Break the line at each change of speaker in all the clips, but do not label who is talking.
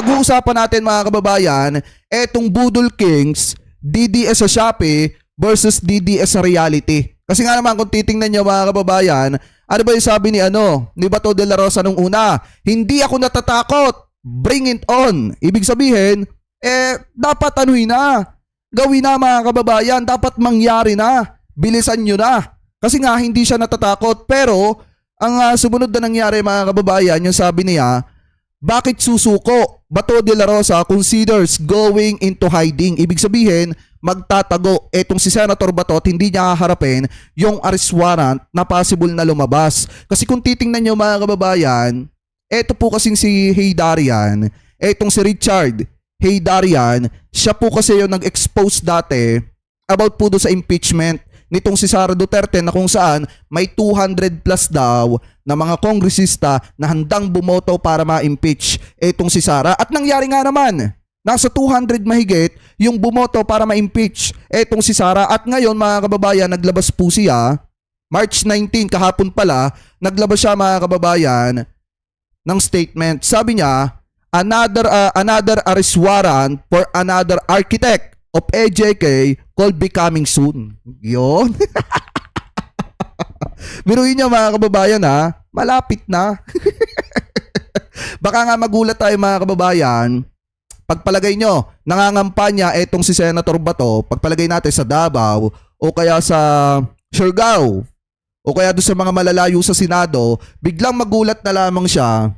pag-uusapan natin mga kababayan, etong Budol Kings, DDS sa Shopee versus DDS sa reality. Kasi nga naman kung titingnan nyo mga kababayan, ano ba yung sabi ni Bato de la Rosa nung una? Hindi ako natatakot, bring it on. Ibig sabihin, dapat anuhin na. Gawin na mga kababayan, dapat mangyari na. Bilisan nyo na. Kasi nga hindi siya natatakot. Pero ang sumunod na nangyari mga kababayan, yung sabi niya, bakit susuko? Bato de la Rosa considers going into hiding. Ibig sabihin, magtatago. Etong si Senator Bato, hindi niya haharapin yung arrest warrant na possible na lumabas. Kasi kung titingnan nyo mga kababayan, eto po kasing si Heydarian, etong si Richard Heydarian, siya po kasi yung nag-expose dati about po do sa impeachment nitong si Sara Duterte na kung saan may 200 plus daw na mga kongresista na handang bumoto para ma-impeach etong si Sara. At nangyari nga naman, nasa 200 mahigit yung bumoto para ma-impeach etong si Sara. At ngayon mga kababayan, naglabas po siya, March 19, kahapon pala, naglabas siya mga kababayan ng statement. Sabi niya, another arrest warrant for another architect of EJK called becoming soon. Yun. Biruin niyo mga kababayan malapit na. Baka nga magulat tayo mga kababayan. Pagpalagay nyo, nangangampanya etong si Senator Bato, pagpalagay natin sa Davao o kaya sa Siargao o kaya doon sa mga malalayo sa Senado, biglang magulat na lamang siya,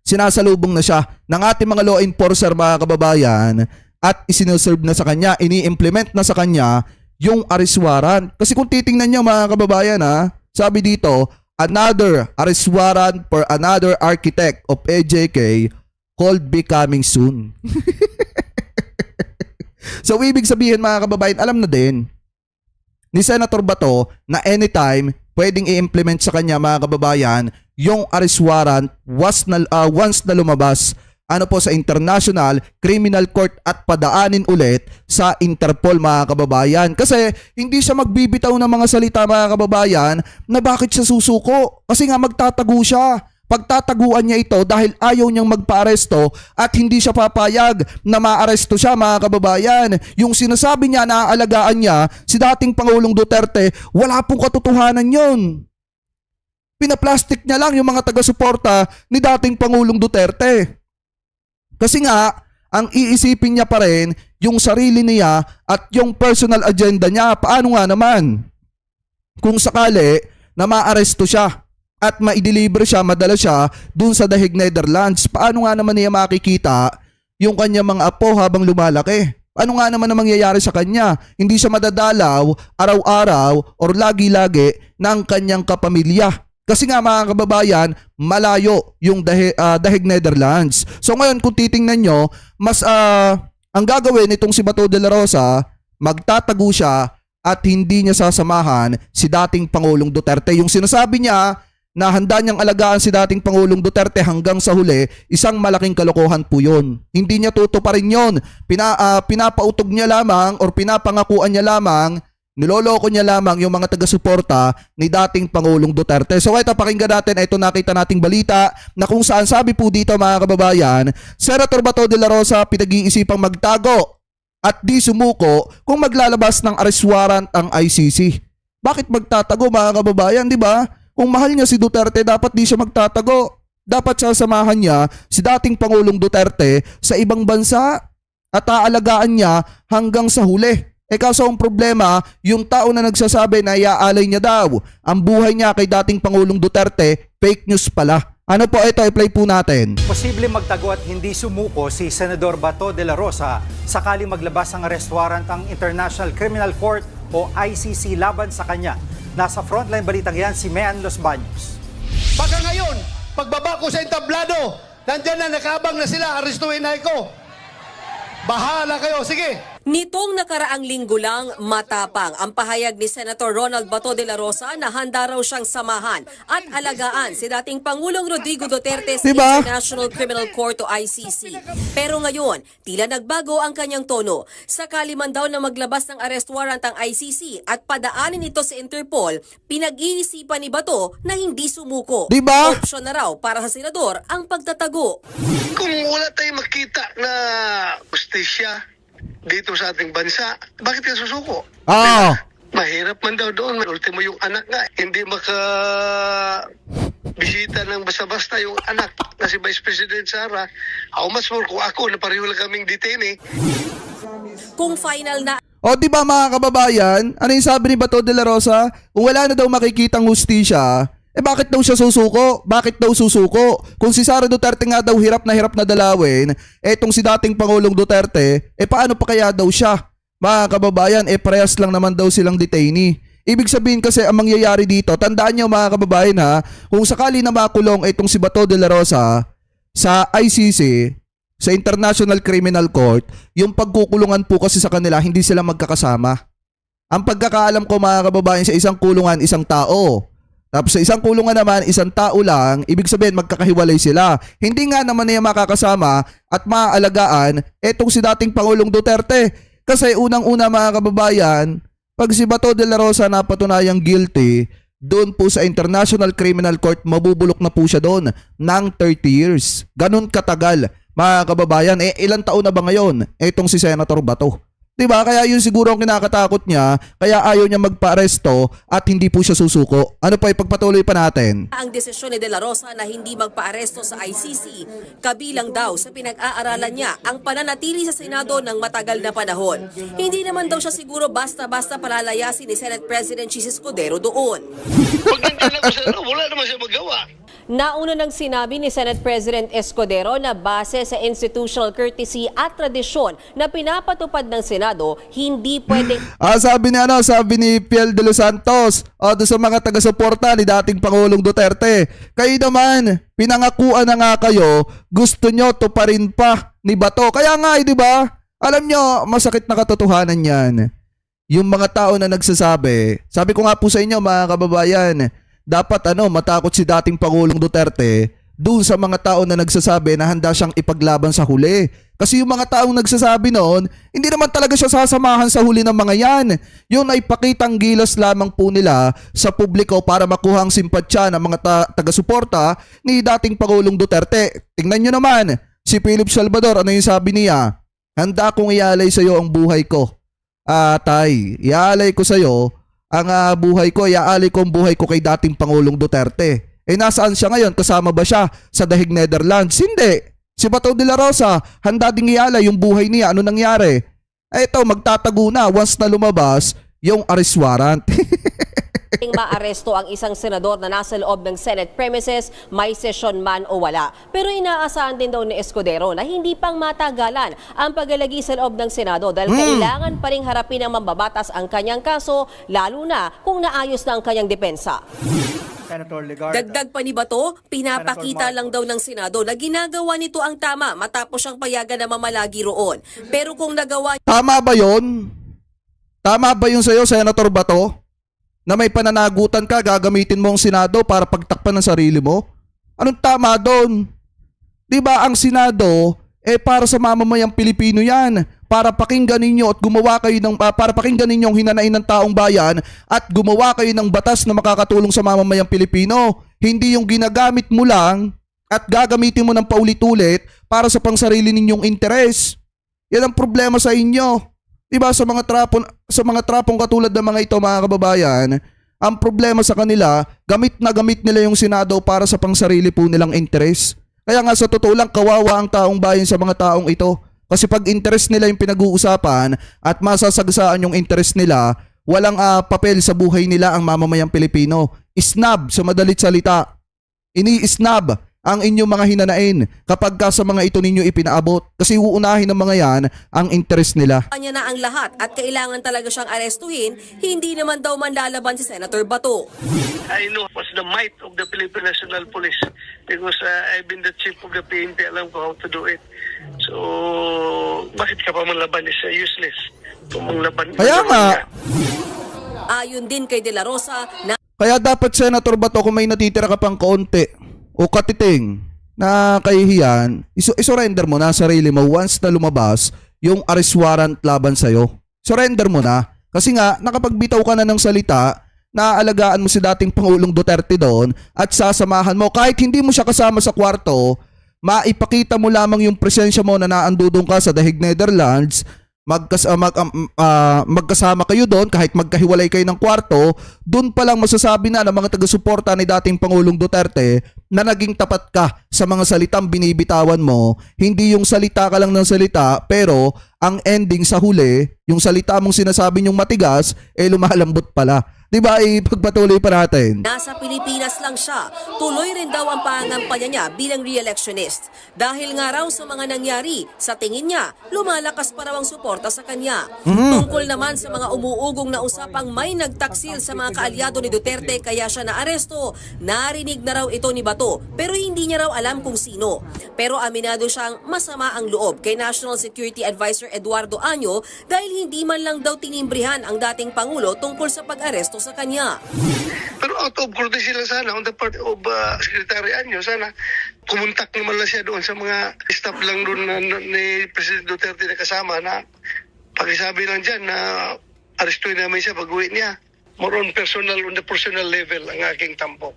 sinasalubong na siya ng ating mga law enforcer mga kababayan at isinoserve na sa kanya, ini-implement na sa kanya yung arrest warrant. Kasi kung titingnan nyo mga kababayan sabi dito, another arrest warrant for another architect of EJK called becoming soon. So ibig sabihin mga kababayan, alam na din ni Senator Bato na anytime pwedeng i-implement sa kanya mga kababayan yung arrest warrant once na lumabas sa International Criminal Court at padaanin ulit sa Interpol mga kababayan. Kasi hindi siya magbibitaw ng mga salita mga kababayan na bakit siya susuko. Kasi nga magtatago siya. Pagtataguan niya ito dahil ayaw niyang magpa-aresto at hindi siya papayag na ma-aresto siya mga kababayan. Yung sinasabi niya na aalagaan niya si dating Pangulong Duterte, wala pong katotohanan yun. Pinaplastic niya lang yung mga taga-suporta ni dating Pangulong Duterte. Kasi nga, ang iisipin niya pa rin yung sarili niya at yung personal agenda niya. Paano nga naman? Kung sakali na ma-aresto siya at ma-deliver siya, madala siya dun sa The Hague, Netherlands, paano nga naman niya makikita yung kanya mga apo habang lumalaki? Ano nga naman ang mangyayari sa kanya? Hindi siya madadalaw araw-araw or lagi-lagi ng kanyang kapamilya. Kasi nga mga kababayan, malayo yung The Hague, Netherlands. So ngayon kung titingnan nyo, mas ang gagawin itong si Bato de la Rosa, magtatago siya at hindi niya sasamahan si dating Pangulong Duterte. Yung sinasabi niya na handa niyang alagaan si dating Pangulong Duterte hanggang sa huli, isang malaking kalokohan po yun. Hindi niya tutuparin yun. Pinapautog niya lamang or pinapangakuan niya lamang, niloloko niya lamang yung mga taga-suporta ni dating Pangulong Duterte. So ito, pakinggan natin, ito nakita nating balita na kung saan sabi po dito mga kababayan, Senator Bato de la Rosa pinag-iisipang magtago at di sumuko kung maglalabas ng arrest warrant ang ICC. Bakit magtatago mga kababayan, di ba? Kung mahal niya si Duterte, dapat di siya magtatago. Dapat sasamahan niya si dating Pangulong Duterte sa ibang bansa at aalagaan niya hanggang sa huli. Kaso ang problema, yung tao na nagsasabi na iaalay niya daw ang buhay niya kay dating Pangulong Duterte, fake news pala. Ano po ito, i-play po natin.
Posible magtago at hindi sumuko si Senador Bato de la Rosa sakali maglabas ng arrest warrant ang International Criminal Court o ICC laban sa kanya. Nasa frontline balitang yan si Mean Los Baños.
Baka ngayon, pagbaba ko sa entablado, nandyan na nakabang na sila, arestuin na ako. Bahala kayo, sige.
Nitong nakaraang linggo lang, matapang ang pahayag ni Senator Ronald Bato de la Rosa na handa raw siyang samahan at alagaan si dating Pangulong Rodrigo Duterte sa
Diba?
International Criminal Court o ICC. Pero ngayon, tila nagbago ang kanyang tono. Sakali man daw na maglabas ng arrest warrant ang ICC at padaanin ito sa Interpol, pinag-iisipan ni Bato na hindi sumuko.
Diba?
Opsyon na raw para sa senador ang pagtatago.
Kung wala tayong makita na justisya dito sa ating bansa, bakit ka susuko?
Ah.
Mahirap man daw doon. Ultimo yung anak nga, hindi bisita ng basta-basta yung anak na si Vice President Sara. How much more kung ako na pareho lang kaming detainee.
Kung final na
O di ba mga kababayan, ano yung sabi ni Bato de la Rosa? Kung wala na daw makikitang hustisya, bakit daw siya susuko? Bakit daw susuko? Kung si Sara Duterte nga daw hirap na dalawin, etong si dating Pangulong Duterte, paano pa kaya daw siya? Mga kababayan, parehas lang naman daw silang detainee. Ibig sabihin kasi ang mangyayari dito, tandaan nyo mga kababayan ha, kung sakali na makulong itong si Bato de la Rosa sa ICC, sa International Criminal Court, yung pagkukulungan po kasi sa kanila, hindi sila magkakasama. Ang pagkakaalam ko mga kababayan, sa isang kulungan, isang tao. Tapos sa isang kulungan naman, isang tao lang, ibig sabihin magkakahiwalay sila. Hindi nga naman niya makakasama at maaalagaan etong si dating Pangulong Duterte. Kasi unang-una mga kababayan, pag si Bato de la Rosa napatunayang guilty, doon po sa International Criminal Court, mabubulok na po siya doon ng 30 years. Ganun katagal mga kababayan. Ilang taon na ba ngayon etong si Senator Bato? Diba? Kaya yun siguro ang kinakatakot niya, kaya ayaw niya magpa-aresto at hindi po siya susuko. Ano pa, ipagpatuloy pa natin?
ang desisyon ni De La Rosa na hindi magpa-aresto sa ICC, kabilang daw sa pinag-aaralan niya ang pananatili sa Senado ng matagal na panahon. Hindi naman daw siya siguro basta-basta palalayasin ni Senate President Chis Escudero doon.
Pag nandiyan ako sa wala naman siya magawa.
Nauna nang sinabi ni Senate President Escudero na base sa institutional courtesy at tradisyon na pinapatupad ng Senado, hindi pwedeng
Sabi ni Piel de los Santos, doon sa mga taga-suporta ni dating Pangulong Duterte, kayo naman, pinangakuan na nga kayo, gusto nyo tuparin pa ni Bato. Kaya nga, di ba? Alam nyo, masakit na katotohanan yan. Yung mga tao na nagsasabi, sabi ko nga po sa inyo mga kababayan, dapat matakot si dating Pangulong Duterte doon sa mga tao na nagsasabi na handa siyang ipaglaban sa huli. Kasi yung mga taong nagsasabi noon, hindi naman talaga siya sasamahan sa huli ng mga yan. Yun ay pakitang gilas lamang po nila sa publiko para makuha ang simpatsya ng mga taga-suporta ni dating Pangulong Duterte. Tingnan nyo naman, si Philip Salvador, ano yung sabi niya? Handa kong ialay sa iyo ang buhay ko. Tay, ialay ko sa iyo ang buhay ko, iaalay ko ang buhay ko kay dating Pangulong Duterte. Nasaan siya ngayon? Kasama ba siya sa Dahig Netherlands? Hindi. Si Bato de la Rosa, handa ding ialay yung buhay niya. Ano nangyari? Ito, magtatago na once na lumabas yung arrest warrant.
maaresto ang isang senador na nasa loob ng Senate premises, may session man o wala. Pero inaasahan din daw ni Escudero na hindi pang matagalan ang paglalagi sa loob ng Senado dahil kailangan pa ring harapin ng mambabatas ang kanyang kaso, lalo na kung naayos na ang kanyang depensa. Dagdag pa ni Bato, pinapakita lang daw ng Senado na ginagawa nito ang tama matapos siyang payagan na mamalagi roon. Pero kung nagawa
Tama ba yun? Tama ba yun sa'yo, Senator Bato? Na may pananagutan ka, gagamitin mo ang Senado para pagtakpan ng sarili mo? Anong tama doon? Diba ang Senado, para sa mamamayang Pilipino yan. Para pakinggan ninyo at gumawa kayo ng, para pakinggan ninyo ang hinanain ng taong bayan at gumawa kayo ng batas na makakatulong sa mamamayang Pilipino. Hindi yung ginagamit mo lang at gagamitin mo ng paulit-ulit para sa pangsarili ninyong interes. Yan ang problema sa inyo. Diba sa mga trapong katulad ng mga ito mga kababayan, ang problema sa kanila, gamit nila yung Senado para sa pangsarili po nilang interes. Kaya nga sa totoo lang, kawawa ang taong bayan sa mga taong ito. Kasi pag interest nila yung pinag-uusapan at masasagasaan yung interest nila, walang papel sa buhay nila ang mamamayang Pilipino. Isnab sa madalit salita. Ini-isnab ang inyong mga hinanain kapag ka sa mga ito ninyo ipinaabot. Kasi uunahin ng mga yan ang interest nila.
Kanya na ang lahat at kailangan talaga siyang arestuhin, hindi naman daw manlalaban si Senator Bato.
I know what's the might of the Philippine National Police because I've been the chief of the PNP. Alam ko how to do it. So, bakit ka pa manlaban is useless. Kung manglaban,
Kaya nga.
Ayon din kay De La Rosa na
Kaya dapat Senator Bato kung may natitira ka pang kaunti o katiting na kahihiyan, isurrender mo na sarili mo once na lumabas yung arrest warrant laban sa'yo. Surrender mo na. Kasi nga, nakapagbitaw ka na ng salita, naaalagaan mo si dating Pangulong Duterte doon at sasamahan mo. Kahit hindi mo siya kasama sa kwarto, maipakita mo lamang yung presensya mo na naandudong ka sa Dahig Netherlands, magkasama kayo doon kahit magkahiwalay kayo ng kwarto, doon pa lang masasabi na ng mga taga-suporta ni dating Pangulong Duterte na naging tapat ka sa mga salitang binibitawan mo. Hindi yung salita ka lang ng salita pero ang ending sa huli, yung salita mong sinasabi nyong matigas, lumalambot pala. Diba, ipagpatuloy pa natin.
nasa Pilipinas lang siya. Tuloy rin daw ang pangampanya niya bilang re-electionist. Dahil nga raw sa mga nangyari, sa tingin niya, lumalakas pa raw ang suporta sa kanya. Tungkol naman sa mga umuugong na usapang may nagtaksil sa mga kaalyado ni Duterte kaya siya naaresto, narinig na raw ito ni Bato pero hindi niya raw alam kung sino. Pero aminado siyang masama ang loob kay National Security Advisor Eduardo Año dahil hindi man lang daw tinimbrihan ang dating Pangulo tungkol sa pag-aresto sa kanya.
pero out of courtesy lang sana on the part of Secretary Anyo, sana kumontak naman lang siya doon sa mga staff lang doon ni President Duterte na kasama na pakisabi lang dyan na arestuin namin siya pag-uwi niya. More on the personal level ang aking tampok.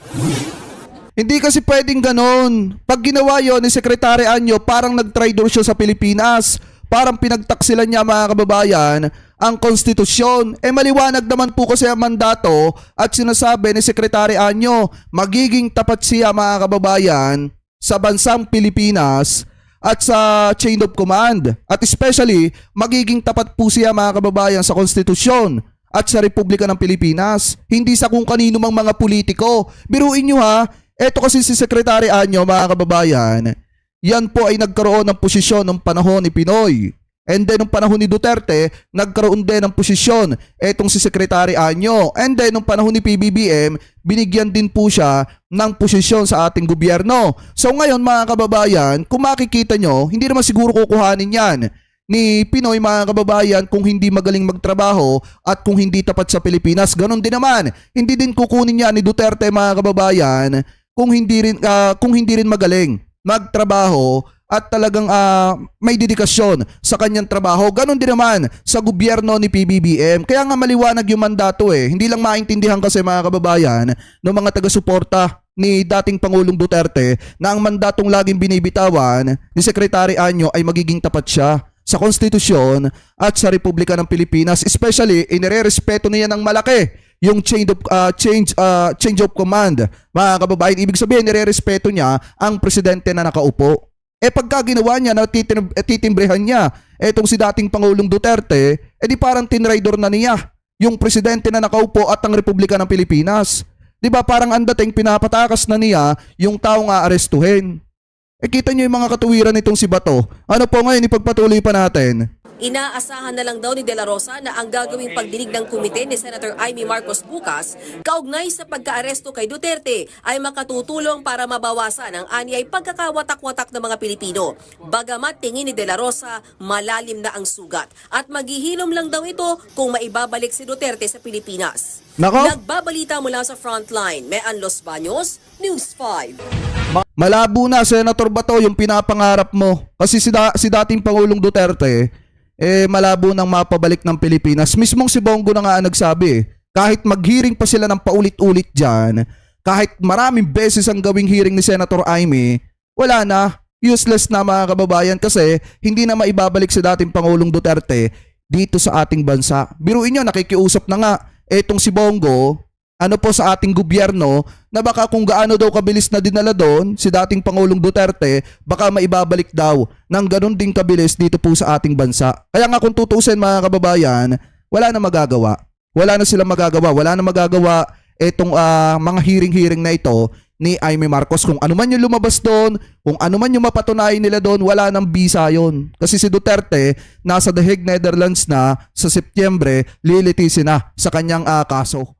Hindi kasi pwedeng ganon. Pag ginawa yon ni Secretary Anyo, parang nag-traitor siya sa Pilipinas. Parang pinagtaksilan niya mga kababayan ang konstitusyon. Maliwanag naman po kasi ang mandato at sinasabi ni Secretary Anyo, magiging tapat siya mga kababayan sa bansang Pilipinas at sa chain of command. At especially, magiging tapat po siya mga kababayan sa konstitusyon at sa Republika ng Pilipinas. Hindi sa kung kanino mang mga politiko. Biruin nyo ha, eto kasi si Secretary Anyo mga kababayan, yan po ay nagkaroon ng posisyon ng panahon ni Pinoy. And then, nung panahon ni Duterte, nagkaroon din ng posisyon etong si Secretary Anyo. And then, nung panahon ni PBBM, binigyan din po siya ng posisyon sa ating gobyerno. So ngayon, mga kababayan, kung makikita nyo, hindi naman siguro kukuhanin yan ni Pinoy, mga kababayan, kung hindi magaling magtrabaho at kung hindi tapat sa Pilipinas. Ganon din naman. Hindi din kukunin yan ni Duterte, mga kababayan, kung hindi rin magaling magtrabaho at talagang may dedikasyon sa kanyang trabaho. Ganon din naman sa gobyerno ni PBBM. Kaya nga maliwanag yung mandato Hindi lang maintindihan kasi mga kababayan ng mga taga-suporta ni dating Pangulong Duterte na ang mandatong laging binibitawan ni Secretary Anyo ay magiging tapat siya sa konstitusyon at sa Republika ng Pilipinas. Especially, inirerespeto niya ng malaki yung change of command. Mga kababayan, ibig sabihin, nire-respeto niya ang presidente na nakaupo. Pagka ginawa niya, titimbrehan niya etong si dating Pangulong Duterte, di parang tinraidor na niya yung presidente na nakaupo at ang Republika ng Pilipinas. Di ba parang ang dating pinapatakas na niya yung taong aarestuhin. Kita niyo yung mga katuwiran nitong si Bato. Ano po ngayon, ipagpatuloy pa natin.
Inaasahan na lang daw ni De La Rosa na ang gagawing pagdinig ng komite ni Senator Amy Marcos bukas, kaugnay sa pagkaaresto kay Duterte, ay makatutulong para mabawasan ang anyay pagkakawatak-watak ng mga Pilipino. Bagamat tingin ni De La Rosa, malalim na ang sugat at maghihilom lang daw ito kung maibabalik si Duterte sa Pilipinas.
Nako?
Nagbabalita mula sa Frontline, Mean Los Baños, News 5.
Malabo na, Senator Bato, yung pinapangarap mo. Kasi si dating Pangulong Duterte, malabo nang mapabalik ng Pilipinas. Mismong si Bongo na nga nagsabi, kahit mag-hearing pa sila ng paulit-ulit dyan, kahit maraming beses ang gawing hearing ni Senator Amy, wala na, useless na mga kababayan kasi hindi na maibabalik si dating Pangulong Duterte dito sa ating bansa. Biruin nyo, nakikiusap na nga etong si Bongo, sa ating gobyerno, na baka kung gaano daw kabilis na dinala doon si dating Pangulong Duterte, baka maibabalik daw ng ganun ding kabilis dito po sa ating bansa. Kaya nga kung tutuusin mga kababayan, wala na magagawa. Wala na silang magagawa. Wala na magagawa etong mga hearing-hearing na ito ni Amy Marcos. Kung ano man yung lumabas doon, kung ano man yung mapatunayan nila doon, wala nang bisa yon. Kasi si Duterte, nasa The Hague, Netherlands na sa Setyembre, lilitisin na sa kanyang kaso.